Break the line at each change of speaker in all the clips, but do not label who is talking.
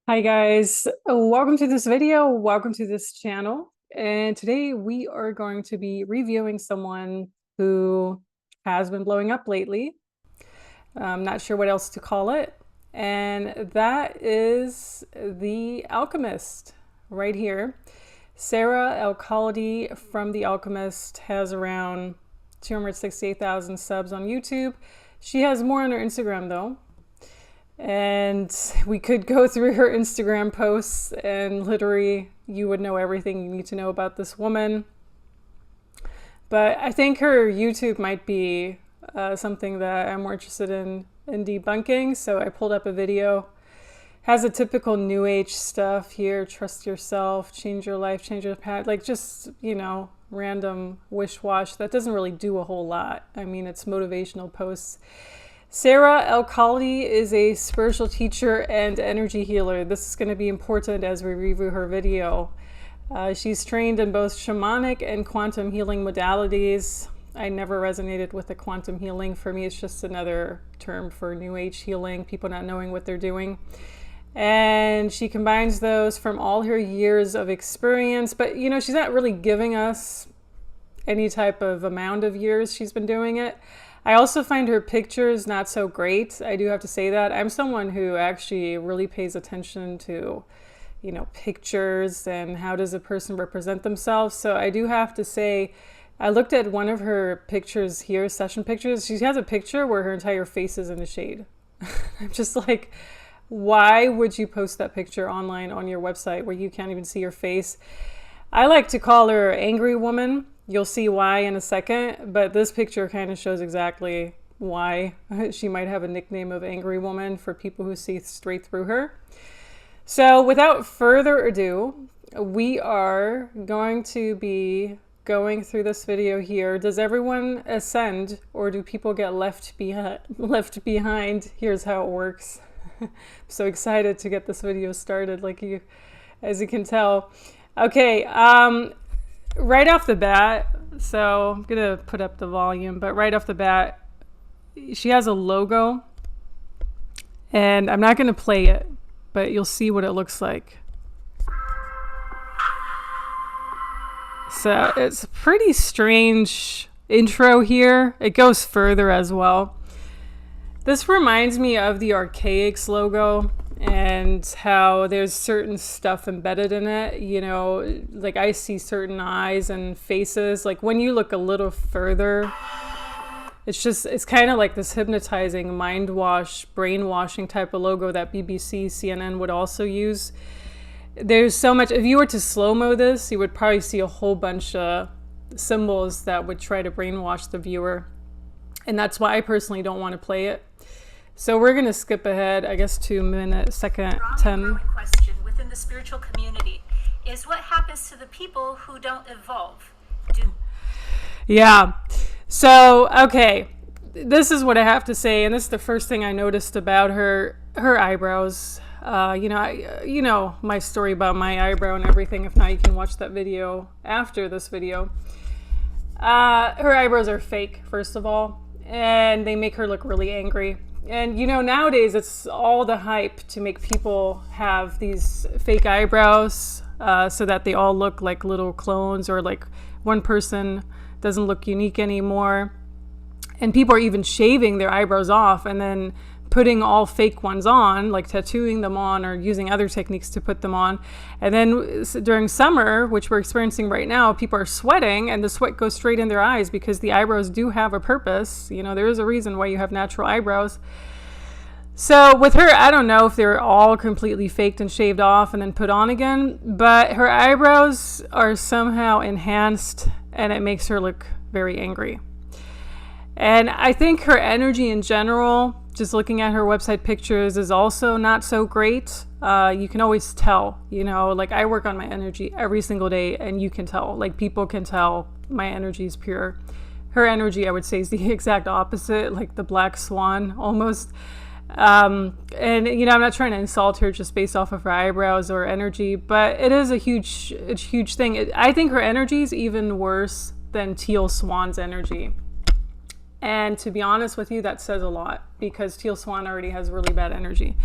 Hi guys, welcome to this video, welcome to this channel. And today we are going to be reviewing someone who has been blowing up lately. I'm not sure what else to call it. And that is the Alchemist right here. Sarah Elkhaldy from The Alchemist has around 268,000 subs on YouTube. She has more on her Instagram though. And we could go through her Instagram posts and literally you would know everything you need to know about this woman. But I think her YouTube might be something that I'm more interested in debunking. So I pulled up a video. Has a typical new age stuff here. Trust yourself, change your life, change your path. Like just, you know, random wish wash. That doesn't really do a whole lot. I mean, it's motivational posts. Sarah Elkhaldy is a spiritual teacher and energy healer. This is going to be important as we review her video. She's trained in both shamanic and quantum healing modalities. I never resonated with the quantum healing. For me, it's just another term for new age healing, people not knowing what they're doing. And she combines those from all her years of experience. But, you know, she's not really giving us any type of amount of years she's been doing it. I also find her pictures not so great. I do have to say that. I'm someone who actually really pays attention to, you know, pictures and how does a person represent themselves. So I do have to say, I looked at one of her pictures here, session pictures. She has a picture where her entire face is in the shade. I'm just like, why would you post that picture online on your website where you can't even see your face? I like to call her Angry Woman. You'll see why in a second, but this picture kind of shows exactly why she might have a nickname of Angry Woman for people who see straight through her. So without further ado, we are going to be going through this video here. Does everyone ascend or do people get left behind? Here's how it works. I'm so excited to get this video started, as you can tell. Okay, right off the bat, so I'm gonna put up the volume, but right off the bat, she has a logo, and I'm not gonna play it, but you'll see what it looks like. So it's a pretty strange intro here. It goes further as well. This reminds me of the Archaics logo and how there's certain stuff embedded in it. You know, like I see certain eyes and faces. Like when you look a little further, it's kind of like this hypnotizing mind wash, brainwashing type of logo that BBC, CNN would also use. There's so much. If you were to slow-mo this, you would probably see a whole bunch of symbols that would try to brainwash the viewer. And that's why I personally don't want to play it. So we're going to skip ahead, I guess, 2 minutes, 10.
Question within the spiritual community is what happens to the people who don't evolve?
Yeah. So, okay. This is what I have to say, and this is the first thing I noticed about her eyebrows. You know my story about my eyebrow and everything. If not, you can watch that video after this video. Her eyebrows are fake, first of all, and they make her look really angry. And, you know, nowadays it's all the hype to make people have these fake eyebrows so that they all look like little clones, or like one person doesn't look unique anymore. And people are even shaving their eyebrows off and then putting all fake ones on, like tattooing them on or using other techniques to put them on. And then during summer, which we're experiencing right now, people are sweating and the sweat goes straight in their eyes because the eyebrows do have a purpose. You know, there is a reason why you have natural eyebrows. So with her, I don't know if they're all completely faked and shaved off and then put on again, but her eyebrows are somehow enhanced and it makes her look very angry. And I think her energy in general, just looking at her website pictures, is also not so great. You can always tell, you know, like I work on my energy every single day and you can tell, like people can tell my energy is pure. Her energy, I would say, is the exact opposite, like the black swan almost. And, you know, I'm not trying to insult her just based off of her eyebrows or energy, but it is a huge thing. I think her energy is even worse than Teal Swan's energy. And to be honest with you, that says a lot because Teal Swan already has really bad energy.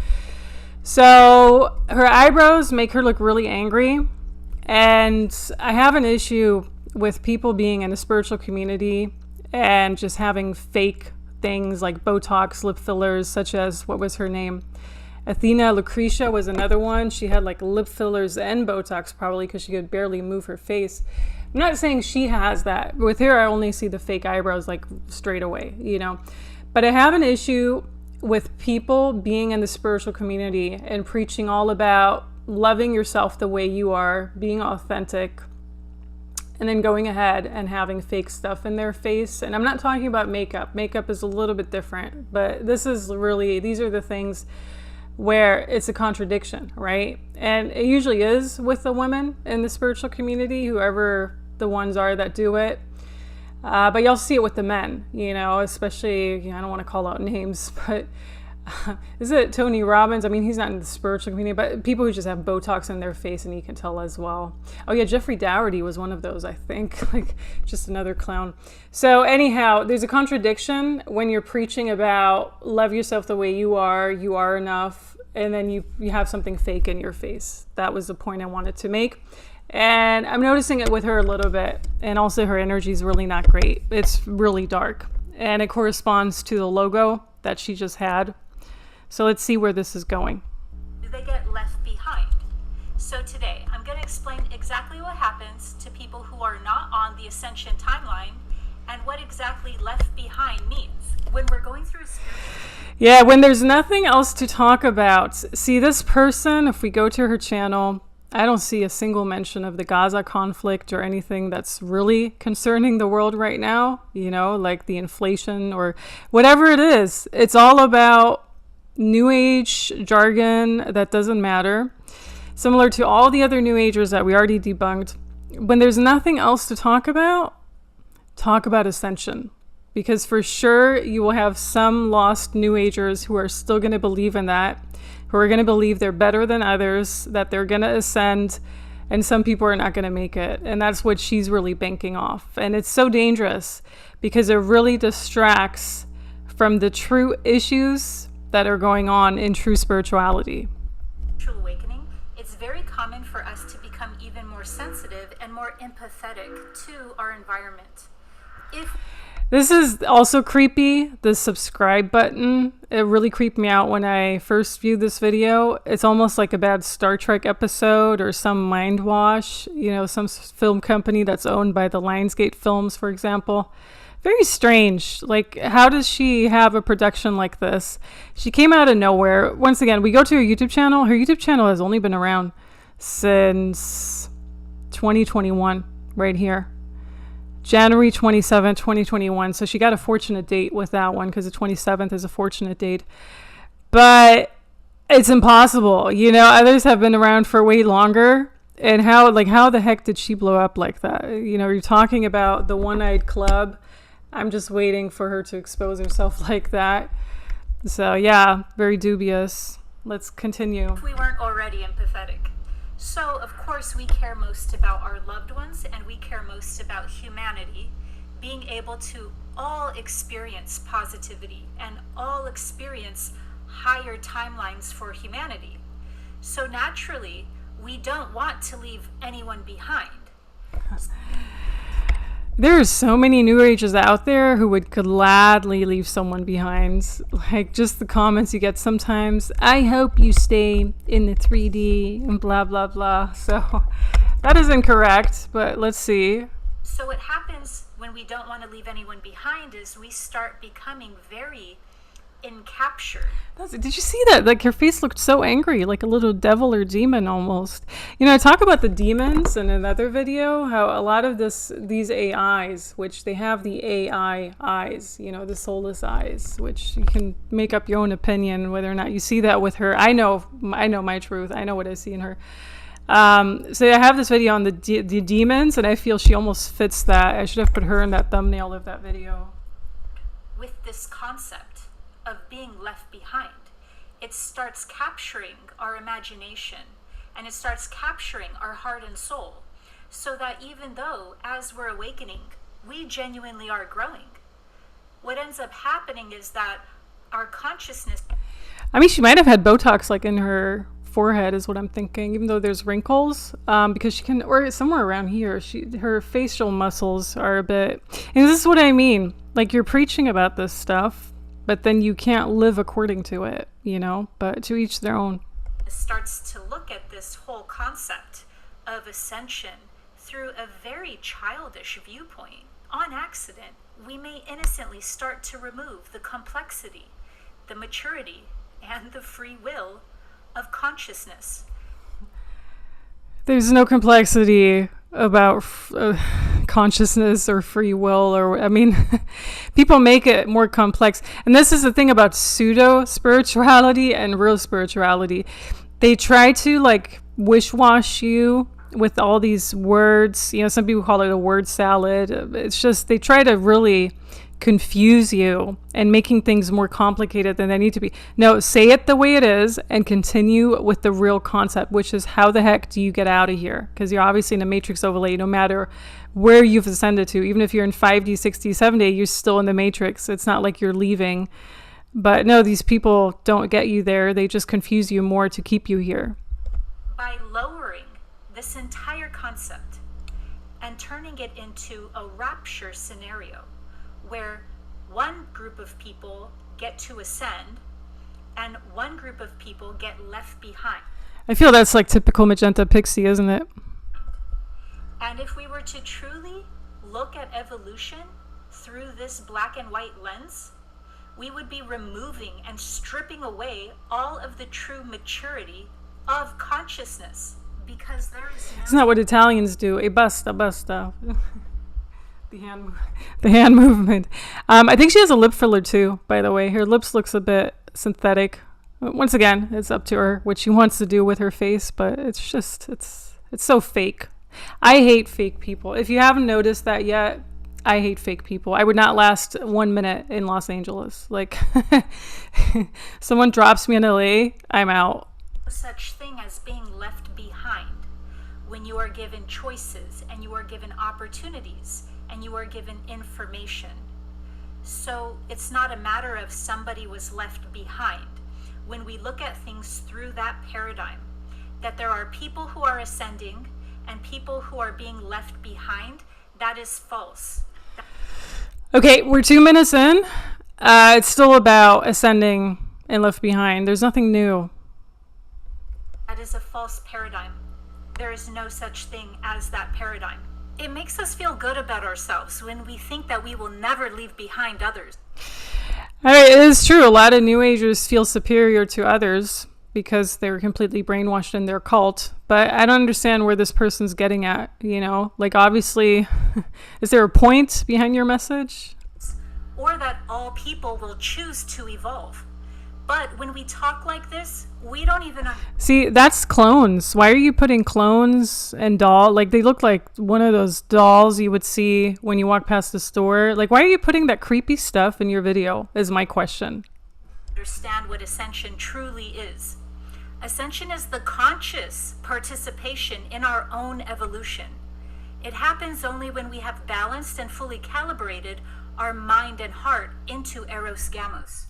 So her eyebrows make her look really angry. And I have an issue with people being in a spiritual community and just having fake things like Botox, lip fillers, such as, what was her name? Athena Lucretia was another one. She had like lip fillers and Botox probably because she could barely move her face. I'm not saying she has that. With her, I only see the fake eyebrows like straight away, you know. But I have an issue with people being in the spiritual community and preaching all about loving yourself the way you are, being authentic, and then going ahead and having fake stuff in their face. And I'm not talking about makeup. Makeup is a little bit different, but these are the things where it's a contradiction, right? And it usually is with the women in the spiritual community, whoever the ones are that do it. But you'll see it with the men, you know, especially, I don't want to call out names, but is it Tony Robbins? I mean, he's not in the spiritual community, but people who just have Botox in their face, and you can tell as well. Oh yeah, Jeffrey Dougherty was one of those, I think, like just another clown. So anyhow, there's a contradiction when you're preaching about love yourself the way you are enough, and then you have something fake in your face. That was the point I wanted to make. And I'm noticing it with her a little bit. And also her energy is really not great. It's really dark. And it corresponds to the logo that she just had. So let's see where this is going.
They get left behind. So today, I'm going to explain exactly what happens to people who are not on the Ascension timeline and what exactly left behind means. When we're going through
yeah, when there's nothing else to talk about. See, this person, if we go to her channel, I don't see a single mention of the Gaza conflict or anything that's really concerning the world right now, you know, like the inflation or whatever it is. It's all about New Age jargon that doesn't matter. Similar to all the other New Agers that we already debunked. When there's nothing else to talk about Ascension. Because for sure you will have some lost New Agers who are still going to believe in that, who are going to believe they're better than others, that they're going to ascend, and some people are not going to make it. And that's what she's really banking off. And it's so dangerous because it really distracts from the true issues that are going on in true spirituality.
True awakening, it's very common for us to become even more sensitive and more empathetic to our environment.
This is also creepy, the subscribe button. It really creeped me out when I first viewed this video. It's almost like a bad Star Trek episode or some mind wash, you know, some film company that's owned by the Lionsgate films, for example. Very strange. Like, how does she have a production like this? She came out of nowhere. Once again, we go to her YouTube channel. Her YouTube channel has only been around since 2021, right here. January 27th, 2021. So she got a fortunate date with that one because the 27th is a fortunate date. But it's impossible. You know, others have been around for way longer. And how the heck did she blow up like that? You know, you're talking about the One-Eyed Club. I'm just waiting for her to expose herself like that. So yeah, very dubious. Let's continue.
If we weren't already empathetic. So, of course, we care most about our loved ones and we care most about humanity, being able to all experience positivity and all experience higher timelines for humanity. So naturally, we don't want to leave anyone behind.
There are so many New Agers out there who would gladly leave someone behind. Like, just the comments you get sometimes. I hope you stay in the 3D and blah, blah, blah. So that is incorrect, but let's see.
So what happens when we don't want to leave anyone behind is we start becoming very encaptured.
Did you see that? Like, her face looked so angry, like a little devil or demon almost. You know, I talk about the demons in another video, how a lot of these AIs, which they have the AI eyes, you know, the soulless eyes, which you can make up your own opinion whether or not you see that with her. I know my truth. I know what I see in her. So I have this video on the demons, and I feel she almost fits that. I should have put her in that thumbnail of that video.
With this concept of being left behind, it starts capturing our imagination and it starts capturing our heart and soul, so that even though as we're awakening we genuinely are growing, what ends up happening is that our consciousness...
I mean, she might have had Botox like in her forehead is what I'm thinking, even though there's wrinkles, because she can, or somewhere around here, her facial muscles are a bit, and this is what I mean. Like, you're preaching about this stuff, but then you can't live according to it, but to each their own.
Starts to look at this whole concept of ascension through a very childish viewpoint. On accident, we may innocently start to remove the complexity, the maturity, and the free will of consciousness.
There's no complexity about consciousness or free will, or, I mean, people make it more complex. And this is the thing about pseudo-spirituality and real spirituality. They try to like wish-wash you with all these words. Some people call it a word salad. It's just, they try to really confuse you and making things more complicated than they need to be. No, say it the way it is and continue with the real concept, which is how the heck do you get out of here? Because you're obviously in a matrix overlay, no matter where you've ascended to. Even if you're in 5D, 6D, 7D, you're still in the matrix. It's not like you're leaving. But no, these people don't get you there. They just confuse you more to keep you here.
By lowering this entire concept and turning it into a rapture scenario, where one group of people get to ascend and one group of people get left behind.
I feel that's like typical magenta pixie, isn't it?
And if we were to truly look at evolution through this black and white lens, we would be removing and stripping away all of the true maturity of consciousness, because there is no...
Isn't that what Italians do? E basta, basta. The hand movement. I think she has a lip filler too, by the way. Her lips looks a bit synthetic. Once again, it's up to her what she wants to do with her face, but it's just, it's so fake. I hate fake people. If you haven't noticed that yet, I hate fake people. I would not last 1 minute in Los Angeles. Like, someone drops me in LA, I'm out.
No such thing as being left behind when you are given choices and you are given opportunities and you are given information. So it's not a matter of somebody was left behind. When we look at things through that paradigm, that there are people who are ascending and people who are being left behind, that is false.
Okay, we're 2 minutes in. It's still about ascending and left behind. There's nothing new.
That is a false paradigm. There is no such thing as that paradigm. It makes us feel good about ourselves when we think that we will never leave behind others.
All right, it is true. A lot of New Agers feel superior to others because they were completely brainwashed in their cult. But I don't understand where this person's getting at, Like, obviously, is there a point behind your message?
Or that all people will choose to evolve. But when we talk like this, we don't even...
See, that's clones. Why are you putting clones and like, they look like one of those dolls you would see when you walk past the store. Like, why are you putting that creepy stuff in your video, is my question.
Understand what Ascension truly is. Ascension is the conscious participation in our own evolution. It happens only when we have balanced and fully calibrated our mind and heart into Eros Gamos.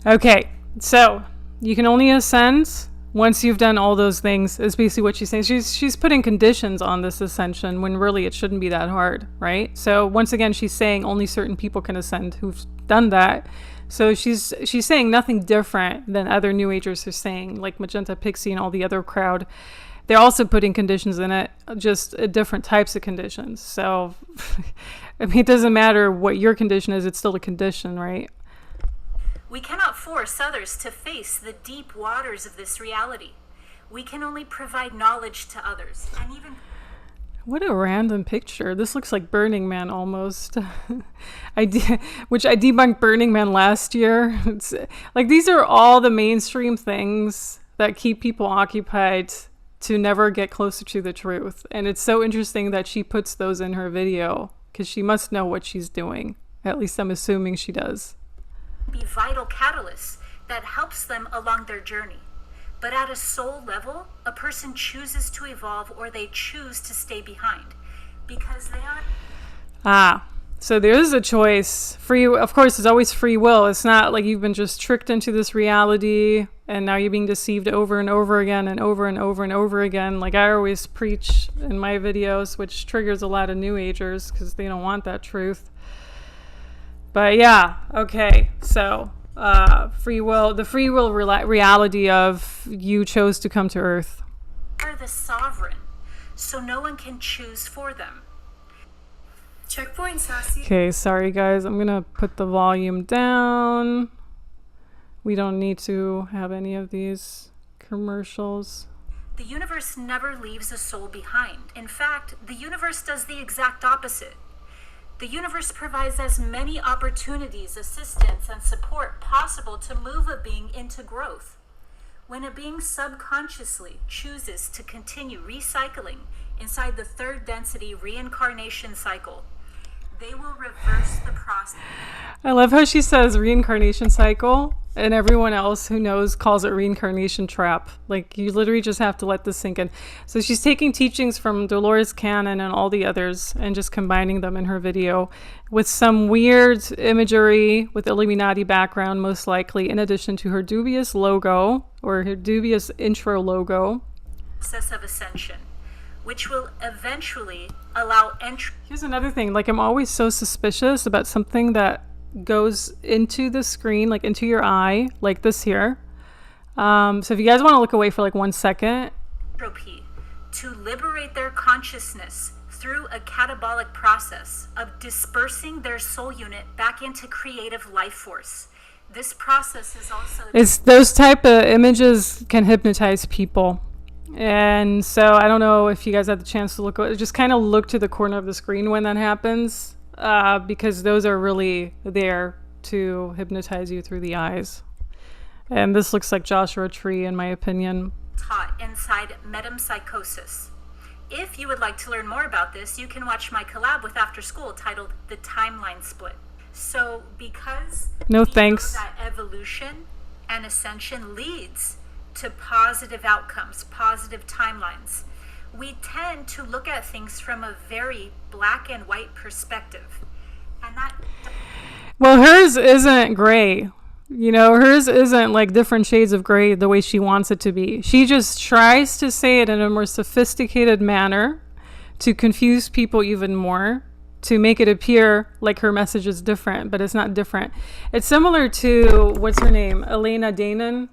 Okay, so you can only ascend once you've done all those things, is basically what she's saying. She's putting conditions on this ascension when really it shouldn't be that hard, right? So once again, she's saying only certain people can ascend who've done that. So she's saying nothing different than other New Agers are saying, like Magenta Pixie and all the other crowd. They're also putting conditions in it, just different types of conditions. So, I mean, it doesn't matter what your condition is, it's still a condition, right?
We cannot force others to face the deep waters of this reality. We can only provide knowledge to others, and even...
What a random picture. This looks like Burning Man almost. Which I debunked Burning Man last year. It's like, these are all the mainstream things that keep people occupied to never get closer to the truth. And it's so interesting that she puts those in her video, because she must know what she's doing. At least I'm assuming she does.
Be vital catalysts that helps them along their journey. But at a soul level, a person chooses to evolve or they choose to stay behind because they are...
So there is a choice. Of course, it's always free will. It's not like you've been just tricked into this reality and now you're being deceived over and over again and over and over and over again. Like I always preach in my videos, which triggers a lot of New Agers because they don't want that truth. But yeah, okay. So free will, the free will reality of you chose to come to Earth.
Are the sovereign, so no one can choose for them. Checkpoint, Sassy.
Okay, sorry guys. I'm gonna put the volume down. We don't need to have any of these commercials.
The universe never leaves a soul behind. In fact, the universe does the exact opposite. The universe provides as many opportunities, assistance, and support possible to move a being into growth. When a being subconsciously chooses to continue recycling inside the third density reincarnation cycle, they will reverse the process.
I love how she says reincarnation cycle, and everyone else who knows calls it reincarnation trap. Like, you literally just have to let this sink in. So she's taking teachings from Dolores Cannon and all the others and just combining them in her video with some weird imagery with Illuminati background, most likely, in addition to her dubious logo or her dubious intro logo.
Process of ascension, which will eventually allow entry.
Here's another thing. Like, I'm always so suspicious about something that goes into the screen, like into your eye, like this here. So if you guys want to look away for like 1 second.
Entropy, to liberate their consciousness through a catabolic process of dispersing their soul unit back into creative life force. This process is also...
It's those type of images can hypnotize people. And so I don't know if you guys had the chance to look, just kind of look to the corner of the screen when that happens, because those are really there to hypnotize you through the eyes. And this looks like Joshua Tree, in my opinion.
Taught inside metempsychosis. If you would like to learn more about this, you can watch my collab with After School titled The Timeline Split. So because
no thanks,
that evolution and ascension leads to positive outcomes, positive timelines, we tend to look at things from a very black and white perspective. And that...
Well, hers isn't gray. You know, hers isn't like different shades of gray the way she wants it to be. She just tries to say it in a more sophisticated manner to confuse people even more, to make it appear like her message is different, but it's not different. It's similar to, what's her name? Elena Danan?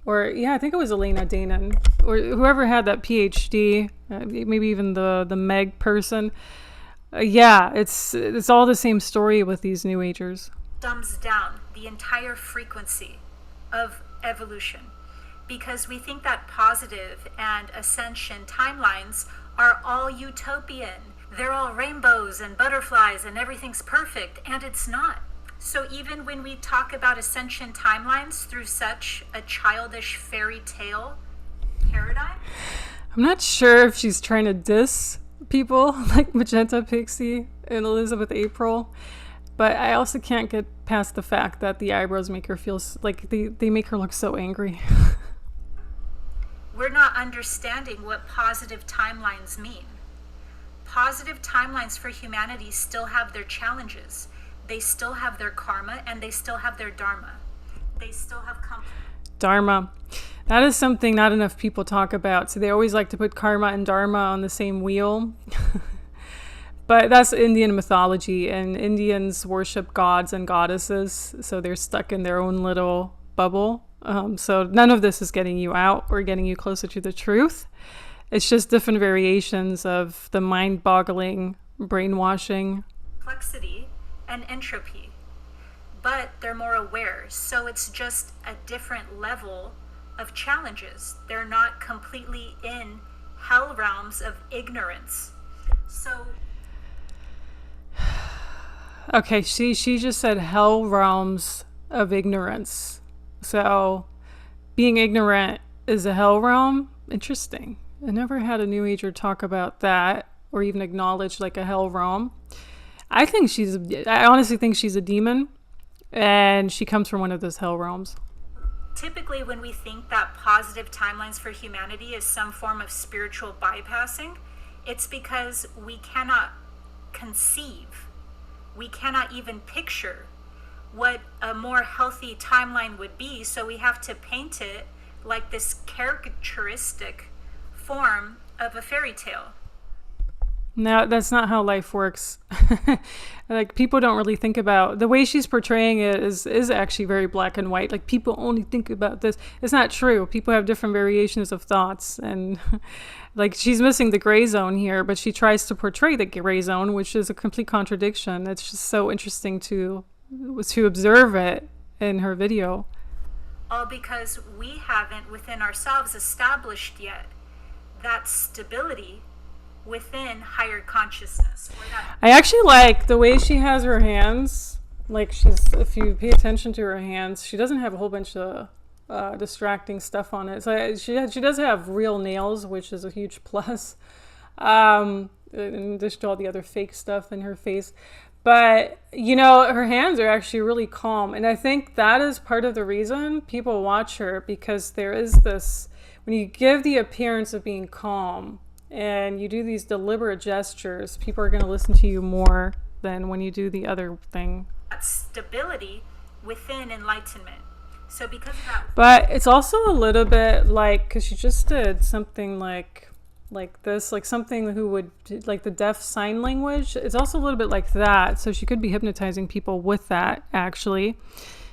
Or, yeah, I think it was Elena Danan. Or whoever had that PhD, maybe even the Meg person. Yeah, it's all the same story with these New Agers.
Dumbs down the entire frequency of evolution because we think that positive and ascension timelines are all utopian. They're all rainbows and butterflies and everything's perfect, and it's not. So even when we talk about ascension timelines through such a childish fairy tale paradigm,
I'm not sure if she's trying to diss people like Magenta Pixie and Elizabeth April, but I also can't get past the fact that the eyebrows make her feel like they make her look so angry.
We're not understanding what positive timelines mean. Positive timelines for humanity still have their challenges. They still have their karma, and they still have their dharma. They still have
dharma. That is something not enough people talk about. So they always like to put karma and dharma on the same wheel. But that's Indian mythology, and Indians worship gods and goddesses, so they're stuck in their own little bubble. So none of this is getting you out or getting you closer to the truth. It's just different variations of the mind-boggling brainwashing.
Complexity and entropy, but they're more aware, so it's just a different level of challenges. They're not completely in hell realms of ignorance. So
okay, she just said hell realms of ignorance. So being ignorant is a hell realm? Interesting. I never had a New Ager talk about that or even acknowledge like a hell realm. I honestly think she's a demon, and she comes from one of those hell realms.
Typically when we think that positive timelines for humanity is some form of spiritual bypassing, it's because we cannot conceive We cannot even picture what a more healthy timeline would be, so we have to paint it like this characteristic form of a fairy tale.
No, that's not how life works. Like, people don't really think about the way she's portraying it is actually very black and white. Like, people only think about this. It's not true. People have different variations of thoughts, and like, she's missing the gray zone here, but she tries to portray the gray zone, which is a complete contradiction. It's just so interesting to observe it in her video.
All because we haven't within ourselves established yet that stability within higher consciousness.
I actually like the way she has her hands. Like, if you pay attention to her hands, she doesn't have a whole bunch of distracting stuff on it. So she does have real nails, which is a huge plus. In addition to all the other fake stuff in her face. But, her hands are actually really calm. And I think that is part of the reason people watch her, because there is this, when you give the appearance of being calm and you do these deliberate gestures, people are going to listen to you more than when you do the other thing.
Stability within enlightenment. So because of that.
But it's also a little bit like, because she just did something like this, like something who would, like the deaf sign language. It's also a little bit like that. So she could be hypnotizing people with that, actually.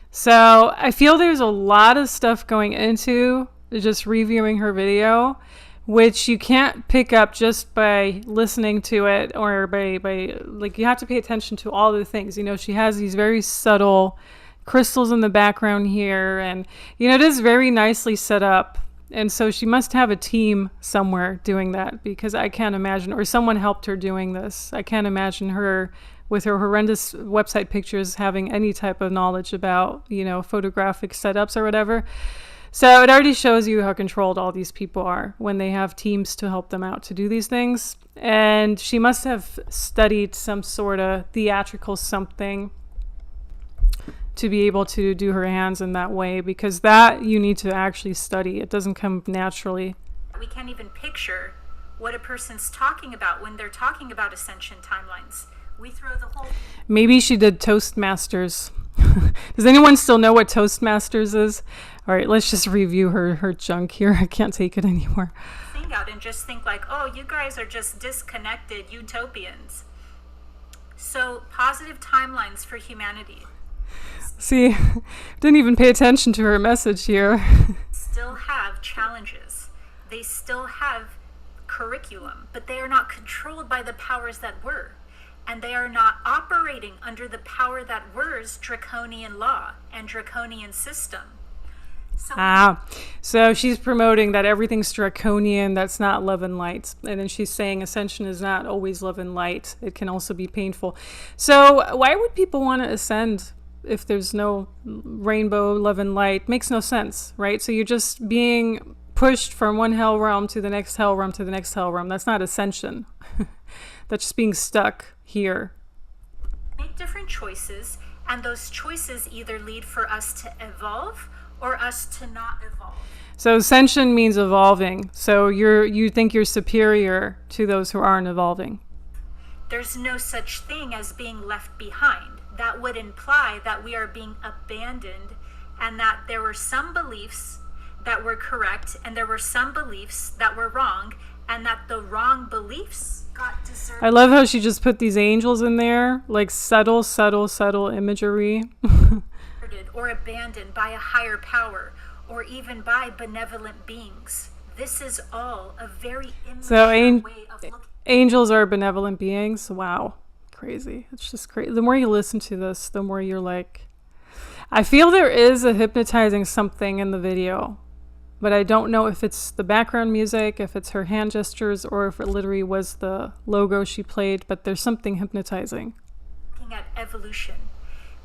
So I feel there's a lot of stuff going into just reviewing her video, which you can't pick up just by listening to it, or by like, you have to pay attention to all the things. She has these very subtle crystals in the background here, and it is very nicely set up. And so she must have a team somewhere doing that, because I can't imagine, or someone helped her doing this. I can't imagine her with her horrendous website pictures having any type of knowledge about, photographic setups or whatever. So it already shows you how controlled all these people are when they have teams to help them out to do these things. And she must have studied some sort of theatrical something to be able to do her hands in that way, because that you need to actually study. It doesn't come naturally.
We can't even picture what a person's talking about when they're talking about ascension timelines. We throw the whole...
Maybe she did Toastmasters. Does anyone still know what Toastmasters is? All right, let's just review her junk here. I can't take it anymore.
Thing out and just think like, oh, you guys are just disconnected utopians. So positive timelines for humanity.
See, didn't even pay attention to her message here.
Still have challenges. They still have curriculum, but they are not controlled by the powers that were. And they are not operating under the power that were's draconian law and draconian system.
So she's promoting that everything's draconian, that's not love and light. And then she's saying ascension is not always love and light. It can also be painful. So why would people want to ascend if there's no rainbow, love and light? Makes no sense, right? So you're just being pushed from one hell realm to the next hell realm to the next hell realm. That's not ascension. That's just being stuck here.
Make different choices, and those choices either lead for us to evolve or us to not evolve.
So ascension means evolving. So you think you're superior to those who aren't evolving.
There's no such thing as being left behind. That would imply that we are being abandoned, and that there were some beliefs that were correct and there were some beliefs that were wrong, and that the wrong beliefs got deserved.
I love how she just put these angels in there, like subtle imagery.
Or abandoned by a higher power, or even by benevolent beings. This is all a very immature way of looking.
Angels are benevolent beings. Wow, crazy. It's just crazy. The more you listen to this, the more you're like, I feel there is a hypnotizing something in the video, but I don't know if it's the background music, if it's her hand gestures, or if it literally was the logo she played, but there's something hypnotizing.
Looking at evolution.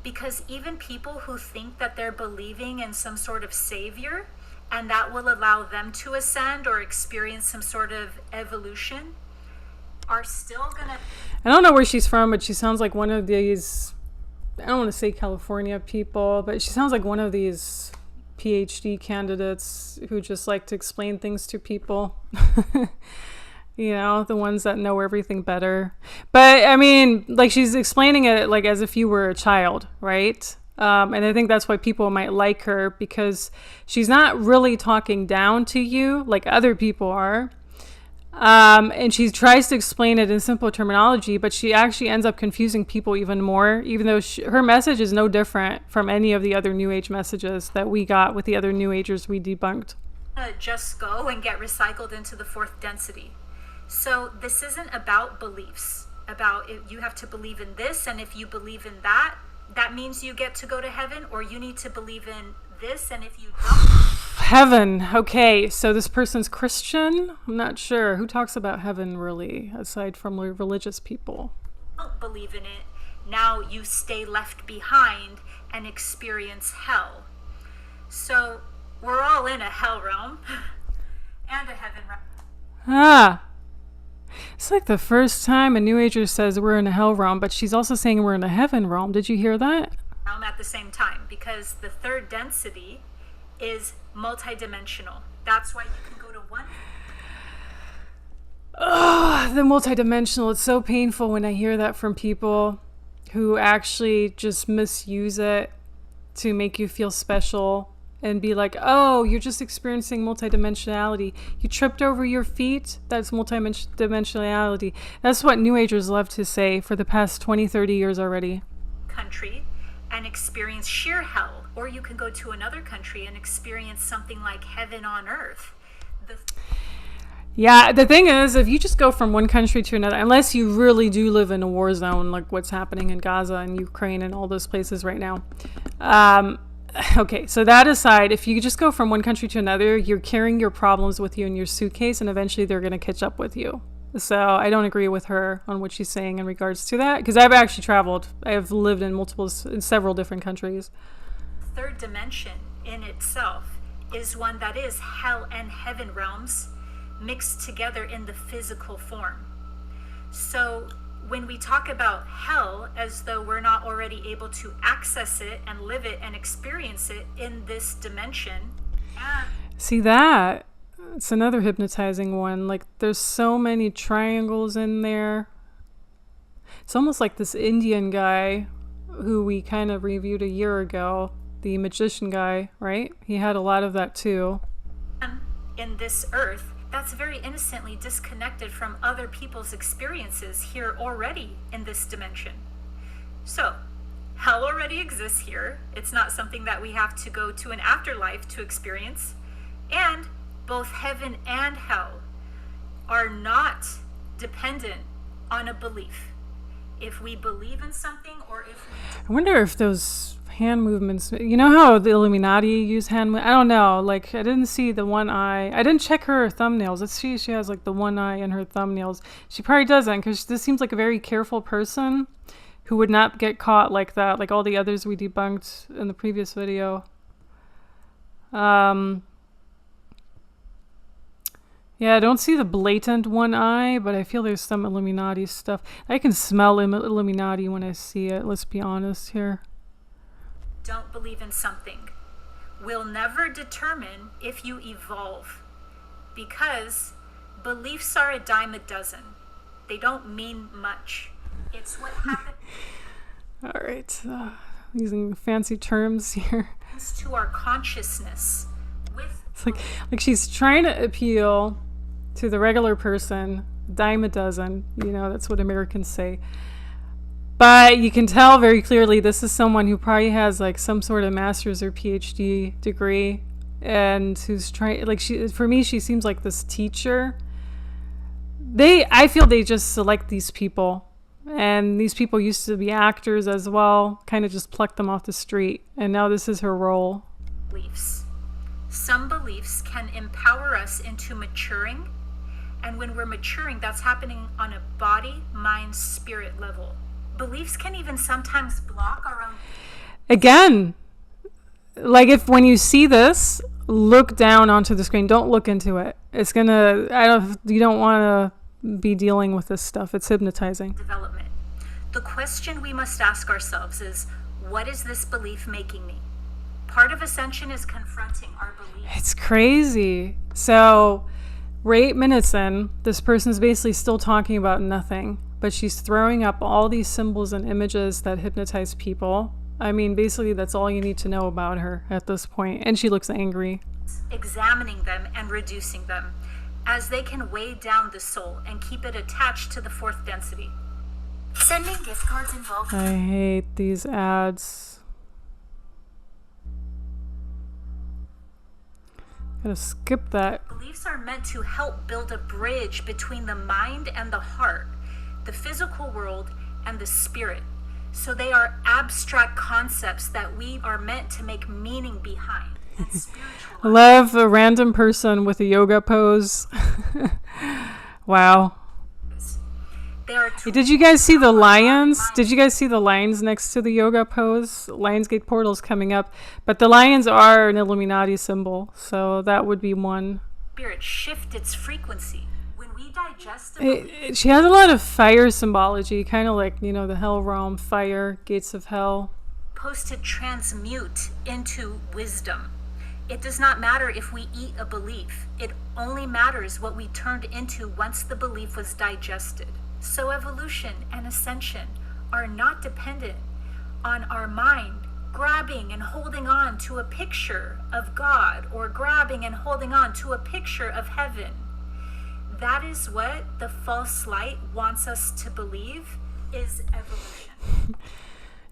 Because even people who think that they're believing in some sort of savior, and that will allow them to ascend or experience some sort of evolution, are still gonna...
I don't know where she's from, but she sounds like one of these, I don't want to say California people, but she sounds like one of these PhD candidates who just like to explain things to people. You know, the ones that know everything better. But I mean, like, she's explaining it like as if you were a child, right? And I think that's why people might like her, because she's not really talking down to you like other people are. And she tries to explain it in simple terminology, but she actually ends up confusing people even more, even though her message is no different from any of the other New Age messages that we got with the other New Agers we debunked.
Just go and get recycled into the fourth density. So this isn't about beliefs, about you have to believe in this, and if you believe in that, that means you get to go to heaven, or you need to believe in this, and if you don't...
Heaven. Okay, so this person's Christian? I'm not sure. Who talks about heaven, really, aside from religious people?
Don't believe in it. Now you stay left behind and experience hell. So we're all in a hell realm and a heaven realm.
Ah. It's like the first time a New Ager says we're in a hell realm, but she's also saying we're in a heaven realm. Did you hear that?
At the same time, because the third density is multidimensional. That's why you can go to one.
Oh, the multidimensional. It's so painful when I hear that from people who actually just misuse it to make you feel special and be like, oh, you're just experiencing multidimensionality. You tripped over your feet? That's multidimensionality. That's what New Agers love to say for the past 20, 30 years already.
Country and experience sheer hell. Or you can go to another country and experience something like heaven on earth.
Yeah, the thing is, if you just go from one country to another, unless you really do live in a war zone, like what's happening in Gaza and Ukraine and all those places right now, okay, so that aside, if you just go from one country to another, you're carrying your problems with you in your suitcase, and eventually they're going to catch up with you. So I don't agree with her on what she's saying in regards to that, because I've actually traveled. I've lived in several different countries.
Third dimension in itself is one that is hell and heaven realms mixed together in the physical form. So when we talk about hell as though we're not already able to access it and live it and experience it in this dimension.
See that? It's another hypnotizing one. Like, there's so many triangles in there. It's almost like this Indian guy who we kind of reviewed a year ago, the magician guy, right? He had a lot of that too.
In this earth, that's very innocently disconnected from other people's experiences here already in this dimension. So, hell already exists here. It's not something that we have to go to an afterlife to experience. And both heaven and hell are not dependent on a belief. If we believe in something, or if we...
I wonder if those hand movements, you know how the Illuminati use hand movements? I don't know, like, I didn't see the one eye. I didn't check her thumbnails. Let's see if she has like the one eye in her thumbnails. She probably doesn't, because this seems like a very careful person who would not get caught like that, like all the others we debunked in the previous video. Yeah, I don't see the blatant one eye, but I feel there's some Illuminati stuff. I can smell Illuminati when I see it, let's be honest here.
Don't believe in something will never determine if you evolve, because beliefs are a dime a dozen. They don't mean much. It's what happens.
All right, using fancy terms here.
To our consciousness.
It's like she's trying to appeal to the regular person, dime a dozen. You know, that's what Americans say. But you can tell very clearly this is someone who probably has like some sort of master's or PhD degree, and who's trying, like, for me, she seems like this teacher. I feel they just select these people, and these people used to be actors as well, kind of just plucked them off the street, and now this is her role.
Beliefs. Some beliefs can empower us into maturing, and when we're maturing, that's happening on a body, mind, spirit level. Beliefs can even sometimes block our own...
Again, like, when you see this, look down onto the screen. Don't look into it. It's gonna, you don't want to be dealing with this stuff. It's hypnotizing.
Development. The question we must ask ourselves is, what is this belief making me? Part of Ascension is confronting our beliefs.
It's crazy. So We're 8 minutes in. This person's basically still talking about nothing, but she's throwing up all these symbols and images that hypnotize people. I mean, basically, that's all you need to know about her at this point. And she looks angry.
Examining them and reducing them, as they can weigh down the soul and keep it attached to the fourth density. Sending gift cards involved.
I hate these ads. Gotta skip that.
Beliefs are meant to help build a bridge between the mind and the heart, the physical world and the spirit. So they are abstract concepts that we are meant to make meaning behind.
Love a random person with a yoga pose. Wow. Did you guys see the lions? Did you guys see the lions next to the yoga pose? Lionsgate portal's coming up. But the lions are an Illuminati symbol, so that would be one.
Spirit shift its frequency. When we digest
she has a lot of fire symbology, kind of like, you know, the hell realm, fire, gates of hell.
Supposed to transmute into wisdom. It does not matter if we eat a belief. It only matters what we turned into once the belief was digested. So evolution and ascension are not dependent on our mind grabbing and holding on to a picture of God or grabbing and holding on to a picture of heaven. That is what the false light wants us to believe is evolution.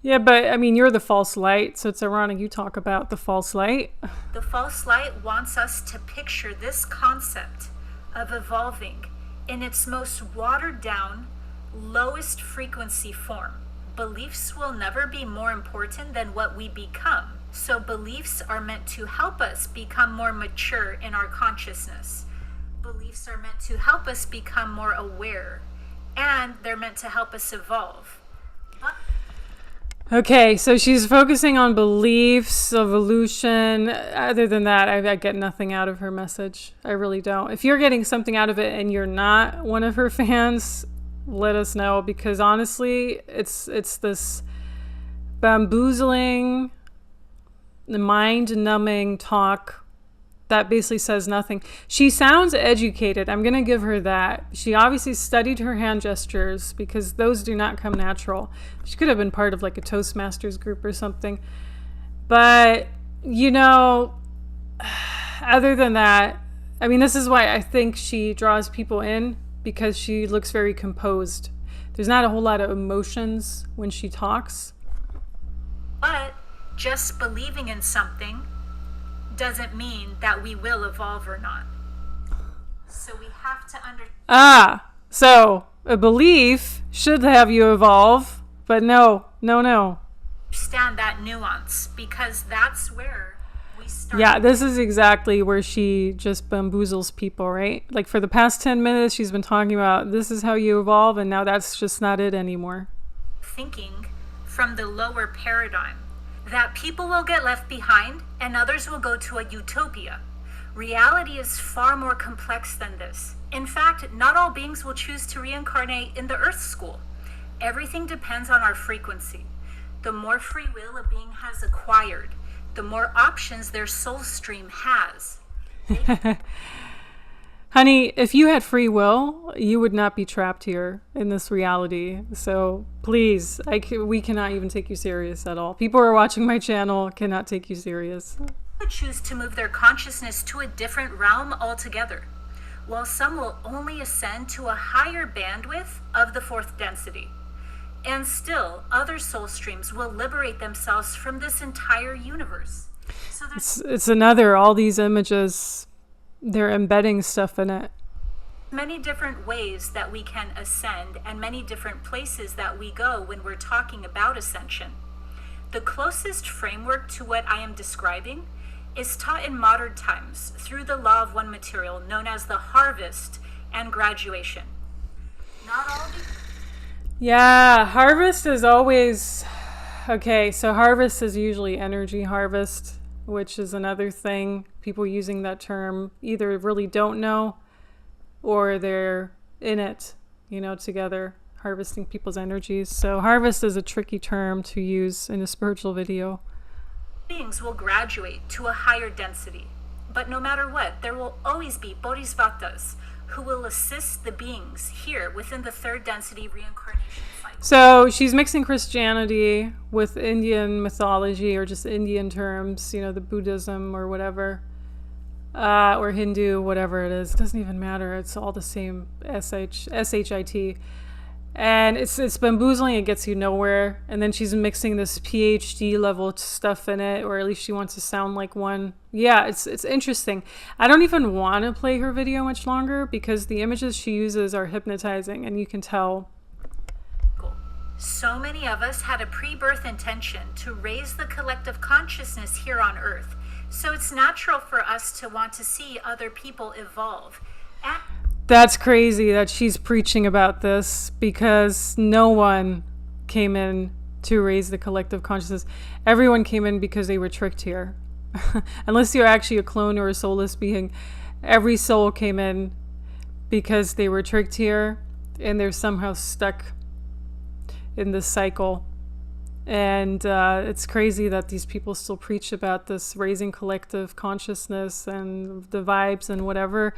Yeah, but I mean, you're the false light, so it's ironic you talk about the false light.
The false light wants us to picture this concept of evolving in its most watered down, lowest frequency form. Beliefs will never be more important than what we become. So beliefs are meant to help us become more mature in our consciousness. Beliefs are meant to help us become more aware, and they're meant to help us evolve.
Okay, so she's focusing on beliefs, evolution. Other than that, I get nothing out of her message. I really don't. If you're getting something out of it and you're not one of her fans, let us know, because honestly, it's this bamboozling, mind-numbing talk that basically says nothing. She sounds educated. I'm going to give her that. She obviously studied her hand gestures, because those do not come natural. She could have been part of like a Toastmasters group or something. But, you know, other than that, I mean, this is why I think she draws people in, because she looks very composed. There's not a whole lot of emotions when she talks.
But just believing in something doesn't mean that we will evolve or not. So we have to
so a belief should have you evolve, but no.
Understand that nuance, because that's where we start.
Yeah, this is exactly where she just bamboozles people, right? Like for the past 10 minutes, she's been talking about this is how you evolve, and now that's just not it anymore.
Thinking from the lower paradigm, that people will get left behind and others will go to a utopia. Reality is far more complex than this. In fact, not all beings will choose to reincarnate in the Earth School. Everything depends on our frequency. The more free will a being has acquired, the more options their soul stream has.
Honey, if you had free will, you would not be trapped here in this reality. So please, we cannot even take you serious at all. People who are watching my channel cannot take you serious.
Would choose to move their consciousness to a different realm altogether, while some will only ascend to a higher bandwidth of the fourth density. And still, other soul streams will liberate themselves from this entire universe. So
it's another, all these images, they're embedding stuff in it.
Many different ways that we can ascend, and many different places that we go when we're talking about ascension. The closest framework to what I am describing is taught in modern times through the law of one material known as the harvest and graduation. Not all
Yeah, harvest is always... Okay, so harvest is usually energy harvest, which is another thing. People using that term either really don't know or they're in it, you know, together, harvesting people's energies. So harvest is a tricky term to use in a spiritual video.
beings will graduate to a higher density, But no matter what, there will always be bodhisattvas who will assist the beings here within the third density reincarnation cycle.
So she's mixing Christianity with Indian mythology, or just Indian terms, you know, the Buddhism or whatever, or Hindu, whatever it is. It doesn't even matter. It's all the same shit. And it's bamboozling. It gets you nowhere. And then she's mixing this PhD level stuff in it, or at least she wants to sound like one. Yeah, it's interesting. I don't even want to play her video much longer because the images she uses are hypnotizing, and you can tell.
So many of us had a pre-birth intention to raise the collective consciousness here on Earth. So it's natural for us to want to see other people evolve.
That's crazy that she's preaching about this, because no one came in to raise the collective consciousness. Everyone came in because they were tricked here. Unless you're actually a clone or a soulless being, every soul came in because they were tricked here, and they're somehow stuck in this cycle. And it's crazy that these people still preach about this raising collective consciousness and the vibes and whatever.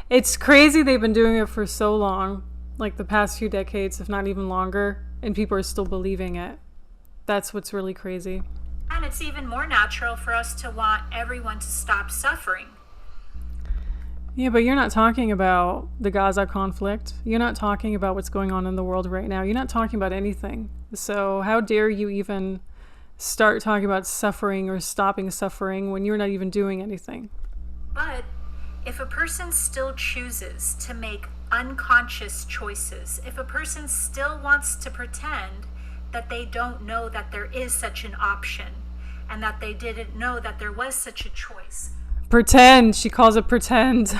It's crazy they've been doing it for so long, like the past few decades, if not even longer, and people are still believing it. That's what's really crazy.
And it's even more natural for us to want everyone to stop suffering.
Yeah, but you're not talking about the Gaza conflict. You're not talking about what's going on in the world right now. You're not talking about anything. So how dare you even start talking about suffering or stopping suffering when you're not even doing anything?
But if a person still chooses to make unconscious choices, if a person still wants to pretend that they don't know that there is such an option and that they didn't know that there was such a choice.
Pretend. She calls it pretend.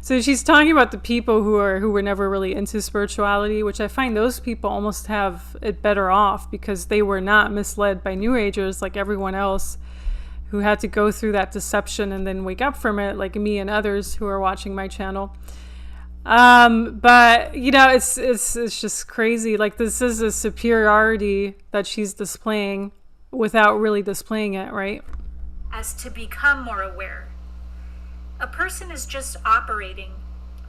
So she's talking about the people who were never really into spirituality, which I find those people almost have it better off because they were not misled by New Agers like everyone else who had to go through that deception and then wake up from it, like me and others who are watching my channel. But you know, it's just crazy. Like, this is a superiority that she's displaying without really displaying it, right?
As to become more aware. A person is just operating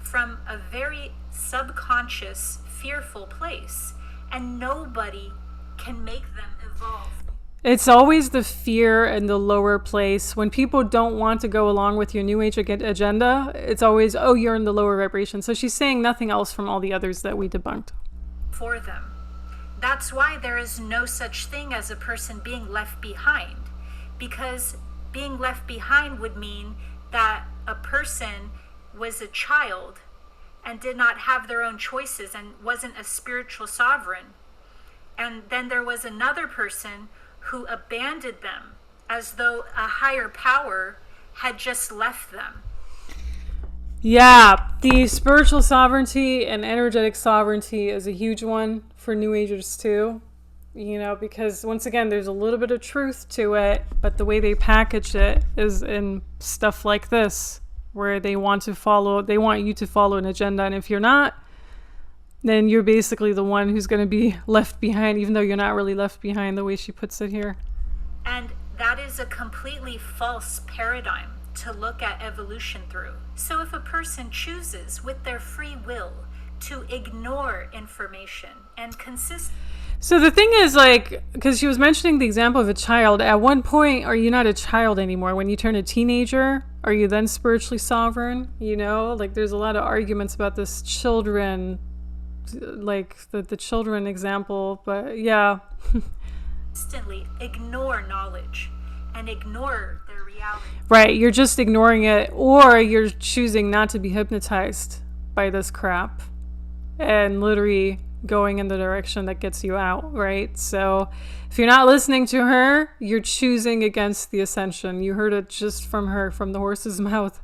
from a very subconscious, fearful place, and nobody can make them evolve.
It's always the fear in the lower place. When people don't want to go along with your New Age agenda, it's always, oh, you're in the lower vibration. So she's saying nothing else from all the others that we debunked.
For them. That's why there is no such thing as a person being left behind. Because being left behind would mean that a person was a child and did not have their own choices and wasn't a spiritual sovereign. And then there was another person who abandoned them as though a higher power had just left them.
Yeah, the spiritual sovereignty and energetic sovereignty is a huge one for New Agers too. You know, because once again, there's a little bit of truth to it, but the way they package it is in stuff like this, where they want you to follow an agenda. And if you're not, then you're basically the one who's going to be left behind, even though you're not really left behind the way she puts it here.
And that is a completely false paradigm to look at evolution through. So if a person chooses with their free will to ignore information and consist.
So the thing is, like, because she was mentioning the example of a child, at one point, are you not a child anymore? When you turn a teenager, are you then spiritually sovereign? You know, like, there's a lot of arguments about this children, like the children example, but yeah.
Constantly ignore knowledge and ignore their reality.
Right, you're just ignoring it, or you're choosing not to be hypnotized by this crap and literally going in the direction that gets you out, right? So if you're not listening to her, you're choosing against the Ascension. You heard it just from her, from the horse's mouth.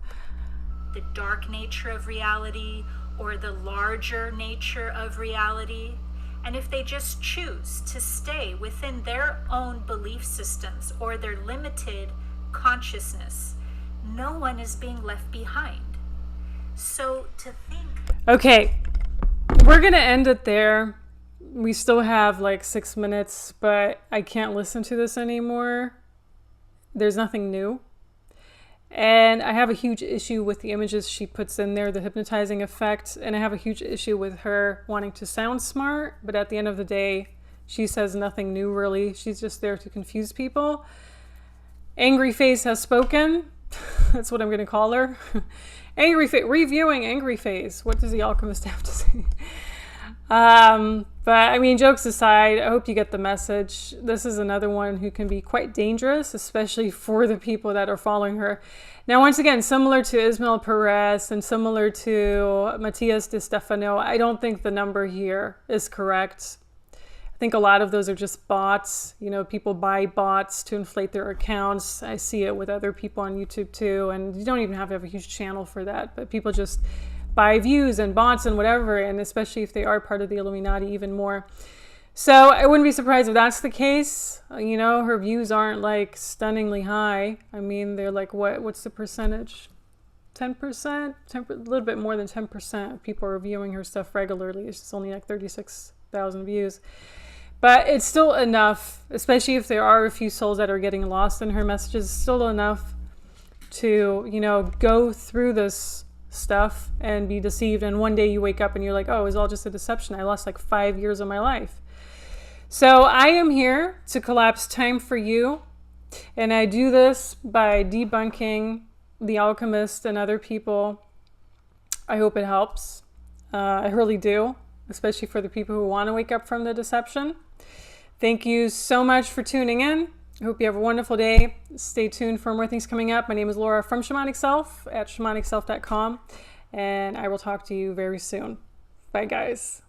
The dark nature of reality or the larger nature of reality. And if they just choose to stay within their own belief systems or their limited consciousness, no one is being left behind. So to think...
Okay, we're going to end it there. We still have like 6 minutes, but I can't listen to this anymore. There's nothing new. And I have a huge issue with the images she puts in there, the hypnotizing effect. And I have a huge issue with her wanting to sound smart, but at the end of the day, she says nothing new really. She's just there to confuse people. Angry Face has spoken. That's what I'm going to call her. Angry Face, reviewing Angry Face. What does the Alchemist have to say? But I mean, jokes aside, I hope you get the message. This is another one who can be quite dangerous, especially for the people that are following her. Now, once again, similar to Ismael Perez and similar to Matias de Stefano, I don't think the number here is correct. I think a lot of those are just bots. You know, people buy bots to inflate their accounts. I see it with other people on YouTube too, and you don't even have to have a huge channel for that, but people just buy views and bots and whatever, and especially if they are part of the Illuminati, even more. So I wouldn't be surprised if that's the case. You know, her views aren't like stunningly high. I mean, they're like, what's the percentage? 10%? A little bit more than 10% of people are viewing her stuff regularly. It's just only like 36,000 views. But it's still enough, especially if there are a few souls that are getting lost in her messages, still enough to, you know, go through this stuff and be deceived. And one day you wake up and you're like, oh, it was all just a deception. I lost like 5 years of my life. So I am here to collapse time for you. And I do this by debunking the Alchemist and other people. I hope it helps. I really do, especially for the people who want to wake up from the deception. Thank you so much for tuning in. I hope you have a wonderful day. Stay tuned for more things coming up. My name is Laura from Shamanic Self at shamanicself.com, and I will talk to you very soon. Bye, guys.